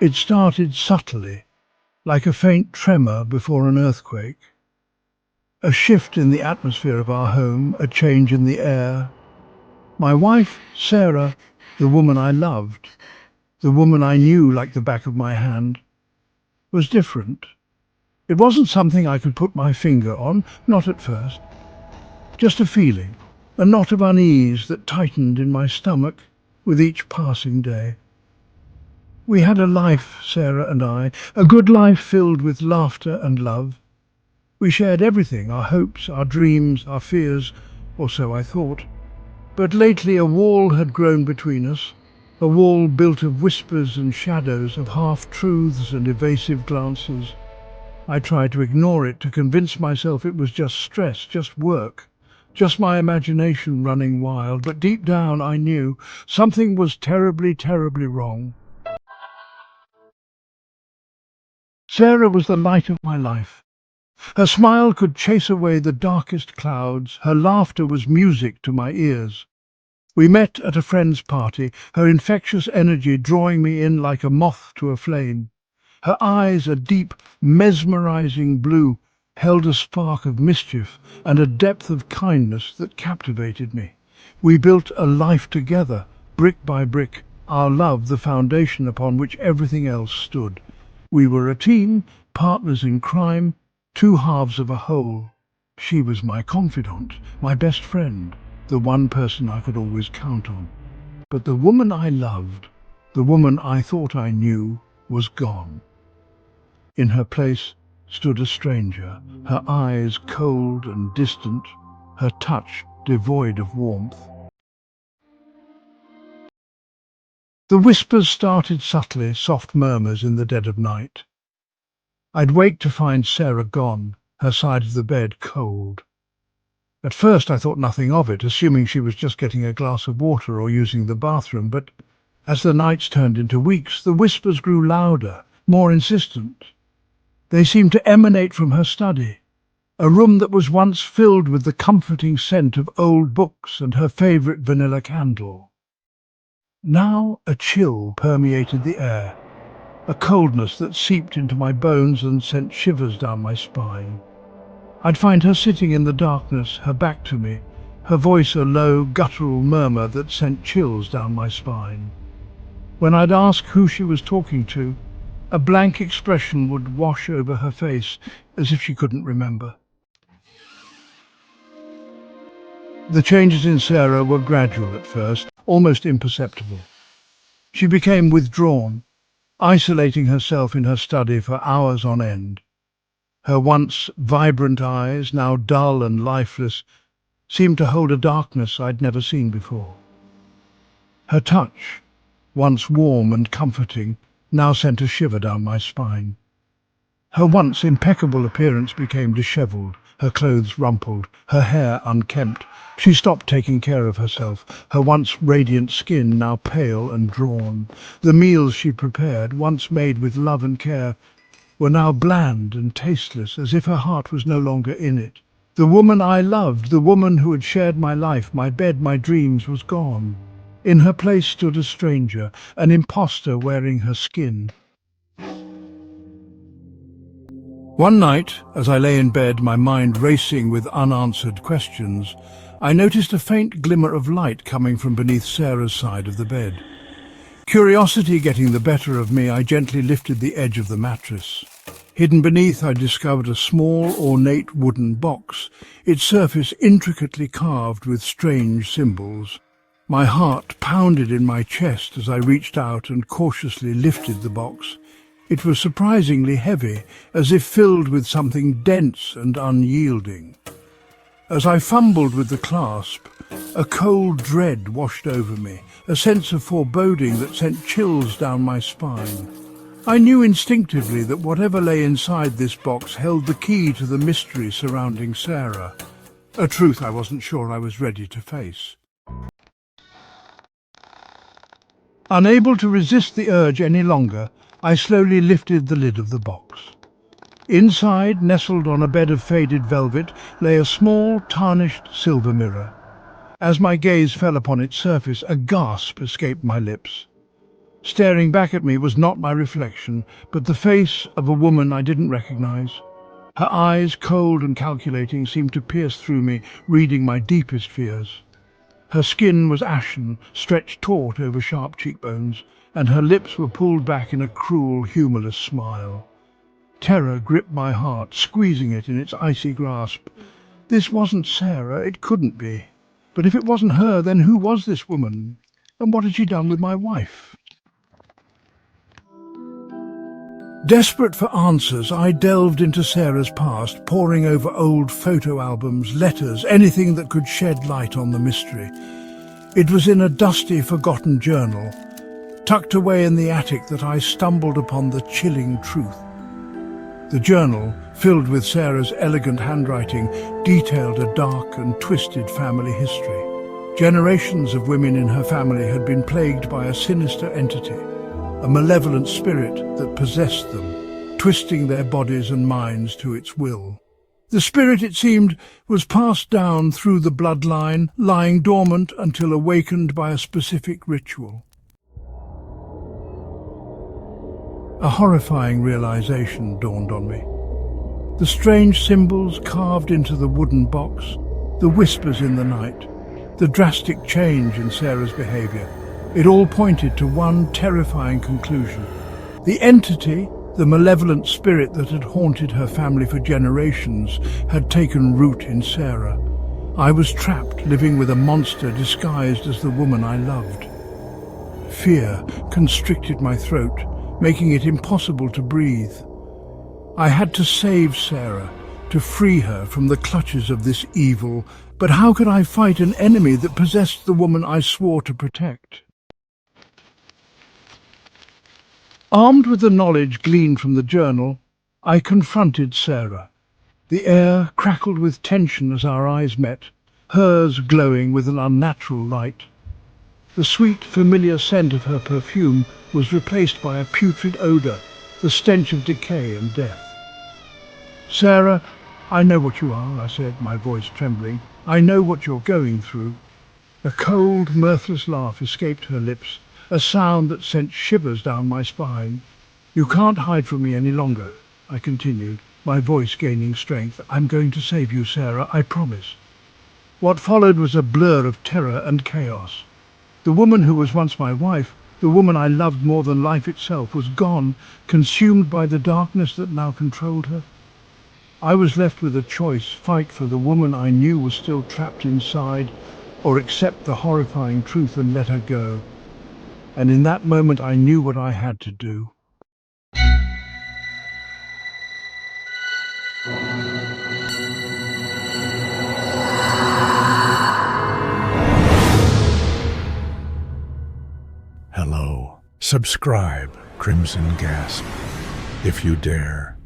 It started subtly, like a faint tremor before an earthquake. A shift in the atmosphere of our home, a change in the air. My wife, Sarah, the woman I loved, the woman I knew like the back of my hand, was different. It wasn't something I could put my finger on, not at first. Just a feeling, a knot of unease that tightened in my stomach with each passing day. We had a life, Sarah and I, a good life filled with laughter and love. We shared everything, our hopes, our dreams, our fears, or so I thought. But lately a wall had grown between us, a wall built of whispers and shadows, of half-truths and evasive glances. I tried to ignore it, to convince myself it was just stress, just work, just my imagination running wild. But deep down I knew something was terribly, terribly wrong. Sarah was the light of my life. Her smile could chase away the darkest clouds. Her laughter was music to my ears. We met at a friend's party, her infectious energy drawing me in like a moth to a flame. Her eyes, a deep, mesmerizing blue, held a spark of mischief and a depth of kindness that captivated me. We built a life together, brick by brick, our love the foundation upon which everything else stood. We were a team, partners in crime, two halves of a whole. She was my confidant, my best friend, the one person I could always count on. But the woman I loved, the woman I thought I knew, was gone. In her place stood a stranger, her eyes cold and distant, her touch devoid of warmth. The whispers started subtly, soft murmurs in the dead of night. I'd wake to find Sarah gone, her side of the bed cold. At first I thought nothing of it, assuming she was just getting a glass of water or using the bathroom, but as the nights turned into weeks, the whispers grew louder, more insistent. They seemed to emanate from her study, a room that was once filled with the comforting scent of old books and her favourite vanilla candle. Now a chill permeated the air, a coldness that seeped into my bones and sent shivers down my spine. I'd find her sitting in the darkness, her back to me, her voice a low, guttural murmur that sent chills down my spine. When I'd ask who she was talking to, a blank expression would wash over her face as if she couldn't remember. The changes in Sarah were gradual at first, almost imperceptible. She became withdrawn, isolating herself in her study for hours on end. Her once vibrant eyes, now dull and lifeless, seemed to hold a darkness I'd never seen before. Her touch, once warm and comforting, now sent a shiver down my spine. Her once impeccable appearance became dishevelled, her clothes rumpled, her hair unkempt. She stopped taking care of herself, her once radiant skin now pale and drawn. The meals she prepared, once made with love and care, were now bland and tasteless, as if her heart was no longer in it. The woman I loved, the woman who had shared my life, my bed, my dreams, was gone. In her place stood a stranger, an imposter wearing her skin. One night, as I lay in bed, my mind racing with unanswered questions, I noticed a faint glimmer of light coming from beneath Sarah's side of the bed. Curiosity getting the better of me, I gently lifted the edge of the mattress. Hidden beneath, I discovered a small, ornate wooden box, its surface intricately carved with strange symbols. My heart pounded in my chest as I reached out and cautiously lifted the box. It was surprisingly heavy, as if filled with something dense and unyielding. As I fumbled with the clasp, a cold dread washed over me, a sense of foreboding that sent chills down my spine. I knew instinctively that whatever lay inside this box held the key to the mystery surrounding Sarah, a truth I wasn't sure I was ready to face. Unable to resist the urge any longer, I slowly lifted the lid of the box. Inside, nestled on a bed of faded velvet, lay a small, tarnished silver mirror. As my gaze fell upon its surface, a gasp escaped my lips. Staring back at me was not my reflection, but the face of a woman I didn't recognize. Her eyes, cold and calculating, seemed to pierce through me, reading my deepest fears. Her skin was ashen, stretched taut over sharp cheekbones, and her lips were pulled back in a cruel, humorless smile. Terror gripped my heart, squeezing it in its icy grasp. This wasn't Sarah, it couldn't be. But if it wasn't her, then who was this woman? And what had she done with my wife? Desperate for answers, I delved into Sarah's past, poring over old photo albums, letters, anything that could shed light on the mystery. It was in a dusty, forgotten journal, tucked away in the attic, that I stumbled upon the chilling truth. The journal, filled with Sarah's elegant handwriting, detailed a dark and twisted family history. Generations of women in her family had been plagued by a sinister entity, a malevolent spirit that possessed them, twisting their bodies and minds to its will. The spirit, it seemed, was passed down through the bloodline, lying dormant until awakened by a specific ritual. A horrifying realization dawned on me. The strange symbols carved into the wooden box, the whispers in the night, the drastic change in Sarah's behavior. It all pointed to one terrifying conclusion. The entity, the malevolent spirit that had haunted her family for generations, had taken root in Sarah. I was trapped, living with a monster disguised as the woman I loved. Fear constricted my throat, making it impossible to breathe. I had to save Sarah, to free her from the clutches of this evil, but how could I fight an enemy that possessed the woman I swore to protect? Armed with the knowledge gleaned from the journal, I confronted Sarah. The air crackled with tension as our eyes met, hers glowing with an unnatural light. The sweet, familiar scent of her perfume was replaced by a putrid odour, the stench of decay and death. "Sarah, I know what you are," I said, my voice trembling. "I know what you're going through." A cold, mirthless laugh escaped her lips, a sound that sent shivers down my spine. "You can't hide from me any longer," I continued, my voice gaining strength. "I'm going to save you, Sarah, I promise." What followed was a blur of terror and chaos. The woman who was once my wife, the woman I loved more than life itself, was gone, consumed by the darkness that now controlled her. I was left with a choice: fight for the woman I knew was still trapped inside, or accept the horrifying truth and let her go. And in that moment I knew what I had to do. Hello. Subscribe, Crimson Gasp, if you dare.